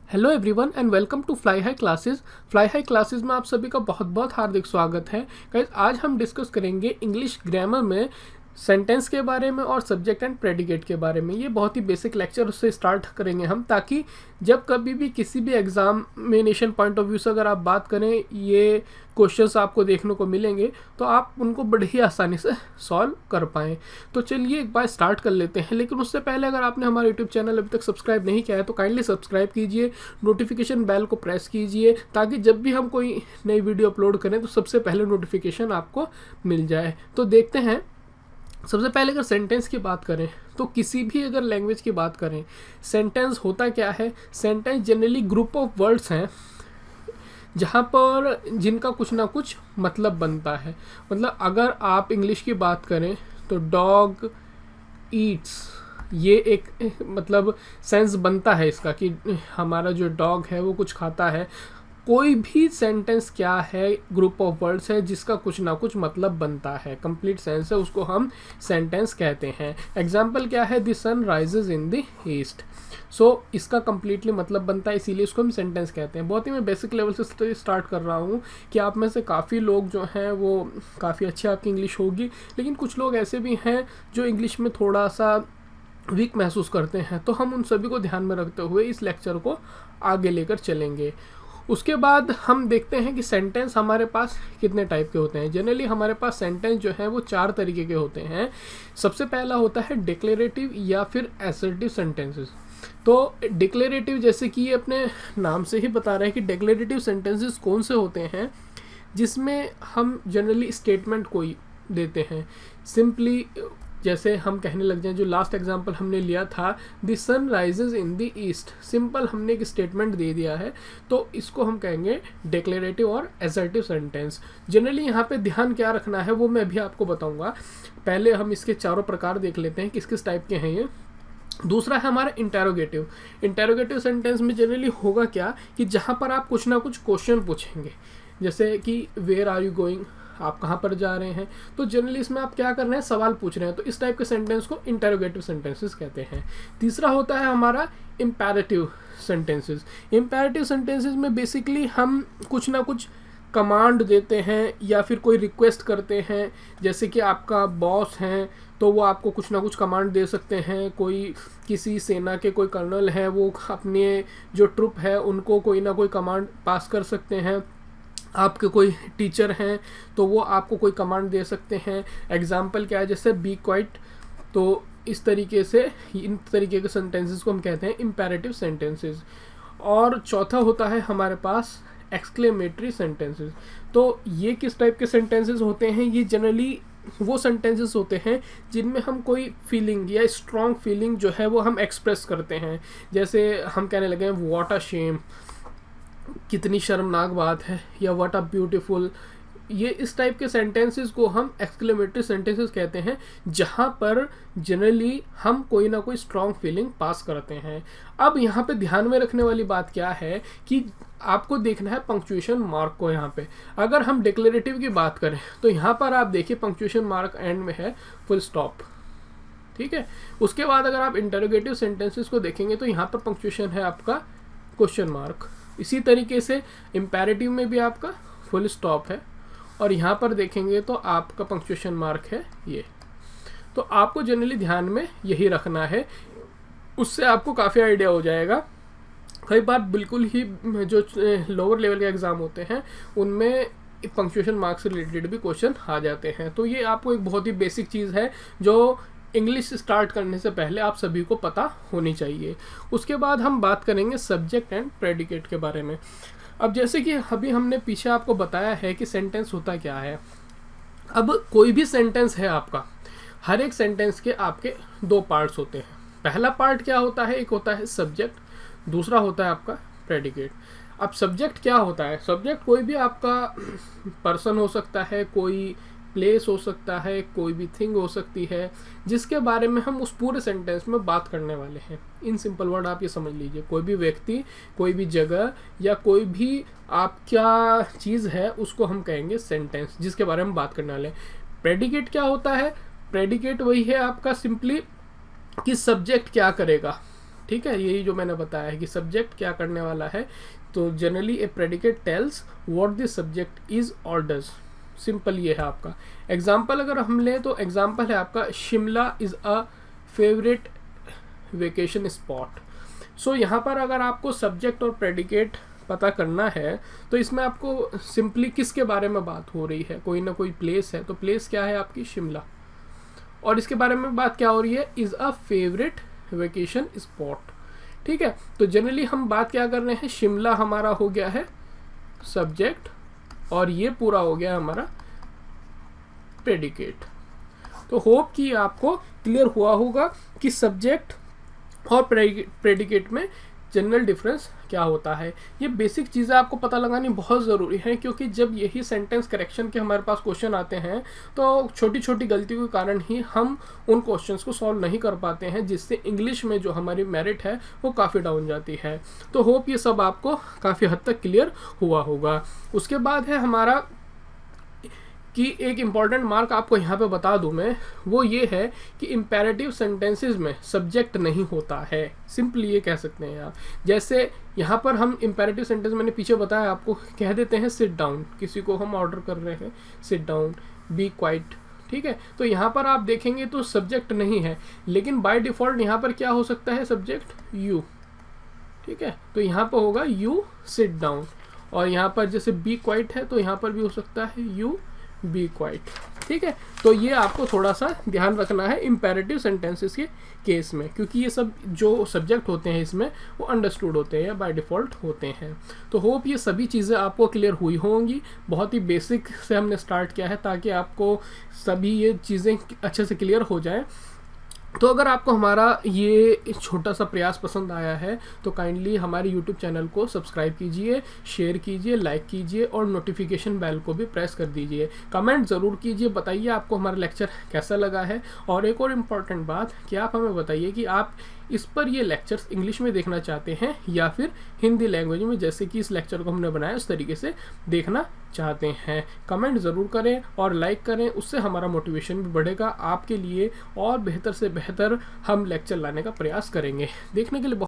Hello everyone and welcome to Fly High Classes. Fly High Classes में आप सभी का बहुत बहुत हार्दिक स्वागत है। गाइस, आज हम डिस्कस करेंगे इंग्लिश ग्रामर में सेंटेंस के बारे में और सब्जेक्ट एंड प्रेडिकेट के बारे में। ये बहुत ही बेसिक लेक्चर उससे स्टार्ट करेंगे हम, ताकि जब कभी भी किसी भी एग्जामिनेशन पॉइंट ऑफ व्यू से अगर आप बात करें, ये क्वेश्चंस आपको देखने को मिलेंगे तो आप उनको बड़ी ही आसानी से सॉल्व कर पाएँ। तो चलिए एक बार स्टार्ट कर लेते हैं, लेकिन उससे पहले अगर आपने हमारा यूट्यूब चैनल अभी तक सब्सक्राइब नहीं किया है तो काइंडली सब्सक्राइब कीजिए, नोटिफिकेशन बेल को प्रेस कीजिए, ताकि जब भी हम कोई नई वीडियो अपलोड करें तो सबसे पहले नोटिफिकेशन आपको मिल जाए। तो देखते हैं, सबसे पहले अगर सेंटेंस की बात करें तो किसी भी अगर लैंग्वेज की बात करें, सेंटेंस होता क्या है। Sentence generally group of words हैं जहाँ पर जिनका कुछ ना कुछ मतलब बनता है। मतलब अगर आप इंग्लिश की बात करें तो डॉग ईट्स, ये एक मतलब सेंस बनता है इसका कि हमारा जो डॉग है वो कुछ खाता है। कोई भी सेंटेंस क्या है, ग्रुप ऑफ वर्ड्स है जिसका कुछ ना कुछ मतलब बनता है, कंप्लीट सेंस है, उसको हम सेंटेंस कहते हैं। एग्जाम्पल क्या है, the sun rises in the east. So इसका कंप्लीटली मतलब बनता है, इसीलिए इसको हम सेंटेंस कहते हैं। बहुत ही मैं बेसिक लेवल से स्टार्ट कर रहा हूँ कि आप में से काफ़ी लोग जो हैं वो काफ़ी अच्छी आपकी इंग्लिश होगी, लेकिन कुछ लोग ऐसे भी हैं जो इंग्लिश में थोड़ा सा वीक महसूस करते हैं। तो हम उन सभी को ध्यान में रखते हुए इस लेक्चर को आगे लेकर चलेंगे। उसके बाद हम देखते हैं कि सेंटेंस हमारे पास कितने टाइप के होते हैं। जनरली हमारे पास सेंटेंस जो है वो 4 तरीके के होते हैं। सबसे पहला होता है डिक्लेरेटिव या फिर असर्टिव सेंटेंसेस। तो डिक्लेरेटिव, जैसे कि ये अपने नाम से ही बता रहे हैं कि डिक्लेरेटिव सेंटेंसेस कौन से होते हैं, जिसमें हम जनरली स्टेटमेंट कोई देते हैं। सिंपली जैसे हम कहने लग जाएं, जो लास्ट एग्जांपल हमने लिया था, the sun rises in the east, simple हमने एक स्टेटमेंट दे दिया है, तो इसको हम कहेंगे डिक्लेरेटिव और असर्टिव सेंटेंस। जनरली यहाँ पे ध्यान क्या रखना है वो मैं अभी आपको बताऊंगा। पहले हम इसके चारों प्रकार देख लेते हैं किस किस टाइप के हैं ये। दूसरा है हमारा इंटेरोगेटिव। इंटेरोगेटिव सेंटेंस में जनरली होगा क्या कि जहाँ पर आप कुछ ना कुछ क्वेश्चन पूछेंगे, जैसे कि वेयर आर यू गोइंग, आप कहाँ पर जा रहे हैं। तो जनरली इसमें आप क्या कर रहे हैं, सवाल पूछ रहे हैं, तो इस टाइप के सेंटेंस को इंटेरोगेटिव सेंटेंसेस कहते हैं। तीसरा होता है हमारा इम्पेरेटिव सेंटेंसेस। इम्पेरेटिव सेंटेंसेस में बेसिकली हम कुछ ना कुछ कमांड देते हैं या फिर कोई रिक्वेस्ट करते हैं। जैसे कि आपका बॉस हैं तो वो आपको कुछ ना कुछ कमांड दे सकते हैं। कोई किसी सेना के कोई कर्नल है, वो अपने जो ट्रुप है उनको कोई ना कोई कमांड पास कर सकते हैं। आपके कोई टीचर हैं तो वो आपको कोई कमांड दे सकते हैं। एग्जाम्पल क्या है, जैसे बी क्वाइट। तो इस तरीके से इन तरीके के सेंटेंसेस को हम कहते हैं इम्पेरेटिव सेंटेंसेस। और चौथा होता है हमारे पास एक्सक्लेमेटरी सेंटेंसेस। तो ये किस टाइप के सेंटेंसेस होते हैं, ये जनरली वो सेंटेंसेस होते हैं जिनमें हम कोई फीलिंग या स्ट्रॉन्ग फीलिंग जो है वो हम एक्सप्रेस करते हैं। जैसे हम कहने लगे हैं व्हाट अ शेम, कितनी शर्मनाक बात है, या व्हाट अ ब्यूटीफुल। ये इस टाइप के सेंटेंसेस को हम एक्सक्लेमेटरी सेंटेंसेस कहते हैं, जहाँ पर जनरली हम कोई ना कोई स्ट्रॉन्ग फीलिंग पास करते हैं। अब यहाँ पे ध्यान में रखने वाली बात क्या है कि आपको देखना है पंक्चुएशन मार्क को। यहाँ पे अगर हम डिक्लेरेटिव की बात करें तो यहाँ पर आप देखिए पंक्चुएशन मार्क एंड में है फुल स्टॉप, ठीक है। उसके बाद अगर आप इंटरोगेटिव सेंटेंसेस को देखेंगे तो यहाँ पर पंक्चुएशन है आपका क्वेश्चन मार्क। इसी तरीके से इम्पेरेटिव में भी आपका फुल स्टॉप है, और यहाँ पर देखेंगे तो आपका पंक्चुएशन मार्क है ये। तो आपको जनरली ध्यान में यही रखना है, उससे आपको काफ़ी आइडिया हो जाएगा। कई बार बिल्कुल ही जो लोअर लेवल के एग्ज़ाम होते हैं उनमें पंक्चुएशन मार्क से रिलेटेड भी क्वेश्चन आ जाते हैं। तो ये आपको एक बहुत ही बेसिक चीज़ है जो इंग्लिश स्टार्ट करने से पहले आप सभी को पता होनी चाहिए। उसके बाद हम बात करेंगे सब्जेक्ट एंड प्रेडिकेट के बारे में। अब जैसे कि अभी हमने पीछे आपको बताया है कि सेंटेंस होता क्या है। अब कोई भी सेंटेंस है आपका, हर एक सेंटेंस के आपके 2 पार्ट्स होते हैं। पहला पार्ट क्या होता है, एक होता है सब्जेक्ट, दूसरा होता है आपका प्रेडिकेट। अब सब्जेक्ट क्या होता है, सब्जेक्ट कोई भी आपका पर्सन हो सकता है, कोई प्लेस हो सकता है, कोई भी थिंग हो सकती है, जिसके बारे में हम उस पूरे सेंटेंस में बात करने वाले हैं। इन सिंपल वर्ड आप ये समझ लीजिए, कोई भी व्यक्ति, कोई भी जगह या कोई भी आप क्या चीज़ है उसको हम कहेंगे सेंटेंस, जिसके बारे में बात करने वाले हैं। प्रेडिकेट क्या होता है, प्रेडिकेट वही है आपका सिंपली कि सब्जेक्ट क्या करेगा, ठीक है, यही जो मैंने बताया है कि सब्जेक्ट क्या करने वाला है। तो generally a predicate tells what this subject is और डज। सिंपल ये है आपका। एग्जाम्पल अगर हम लें तो एग्जाम्पल है आपका Shimla is a favourite vacation spot. So यहाँ पर अगर आपको सब्जेक्ट और प्रेडिकेट पता करना है तो इसमें आपको सिंपली किसके बारे में बात हो रही है, कोई ना कोई प्लेस है, तो प्लेस क्या है आपकी शिमला, और इसके बारे में बात क्या हो रही है, is a favourite vacation spot. ठीक है, तो जनरली हम बात क्या कर रहे हैं, शिमला हमारा हो गया है सब्जेक्ट और ये पूरा हो गया हमारा प्रेडिकेट। तो होप कि आपको क्लियर हुआ होगा कि सब्जेक्ट और प्रेडिकेट में जनरल डिफरेंस क्या होता है। ये बेसिक चीज़ें आपको पता लगानी बहुत ज़रूरी है, क्योंकि जब यही सेंटेंस करेक्शन के हमारे पास क्वेश्चन आते हैं तो छोटी छोटी गलतियों के कारण ही हम उन क्वेश्चंस को सॉल्व नहीं कर पाते हैं, जिससे इंग्लिश में जो हमारी मेरिट है वो काफ़ी डाउन जाती है। तो होप ये सब आपको काफ़ी हद तक क्लियर हुआ होगा। उसके बाद है हमारा कि एक इम्पॉर्टेंट मार्क आपको यहाँ पे बता दूँ मैं, वो ये है कि इम्पेरेटिव सेंटेंसेस में सब्जेक्ट नहीं होता है। सिंपली ये कह सकते हैं आप। जैसे यहाँ पर हम इम्पेरेटिव सेंटेंस, मैंने पीछे बताया आपको, कह देते हैं सिट डाउन, किसी को हम ऑर्डर कर रहे हैं सिट डाउन, बी क्वाइट। ठीक है, तो यहाँ पर आप देखेंगे तो सब्जेक्ट नहीं है, लेकिन बाय डिफ़ॉल्ट यहाँ पर क्या हो सकता है, सब्जेक्ट यू। ठीक है, तो यहाँ पर होगा यू सिट डाउन, और यहाँ पर जैसे बी क्वाइट है तो यहाँ पर भी हो सकता है यू बी क्वाइट। ठीक है, तो ये आपको थोड़ा सा ध्यान रखना है इम्पेरेटिव सेंटेंसेस के केस में, क्योंकि ये सब जो सब्जेक्ट होते हैं इसमें वो अंडरस्टूड होते हैं या बाय डिफ़ॉल्ट होते हैं। तो होप ये सभी चीज़ें आपको क्लियर हुई होंगी। बहुत ही बेसिक से हमने स्टार्ट किया है ताकि आपको सभी ये चीज़ें अच्छे से क्लियर हो जाए। तो अगर आपको हमारा ये छोटा सा प्रयास पसंद आया है तो काइंडली हमारे YouTube चैनल को सब्सक्राइब कीजिए, शेयर कीजिए, लाइक कीजिए और नोटिफिकेशन बेल को भी प्रेस कर दीजिए। कमेंट ज़रूर कीजिए, बताइए आपको हमारा लेक्चर कैसा लगा है। और एक और इम्पॉर्टेंट बात कि आप हमें बताइए कि आप इस पर ये लेक्चर्स इंग्लिश में देखना चाहते हैं या फिर हिंदी लैंग्वेज में, जैसे कि इस लेक्चर को हमने बनाया उस तरीके से देखना चाहते हैं। कमेंट ज़रूर करें और लाइक करें, उससे हमारा मोटिवेशन भी बढ़ेगा आपके लिए, और बेहतर से बेहतर हम लेक्चर लाने का प्रयास करेंगे। देखने के लिए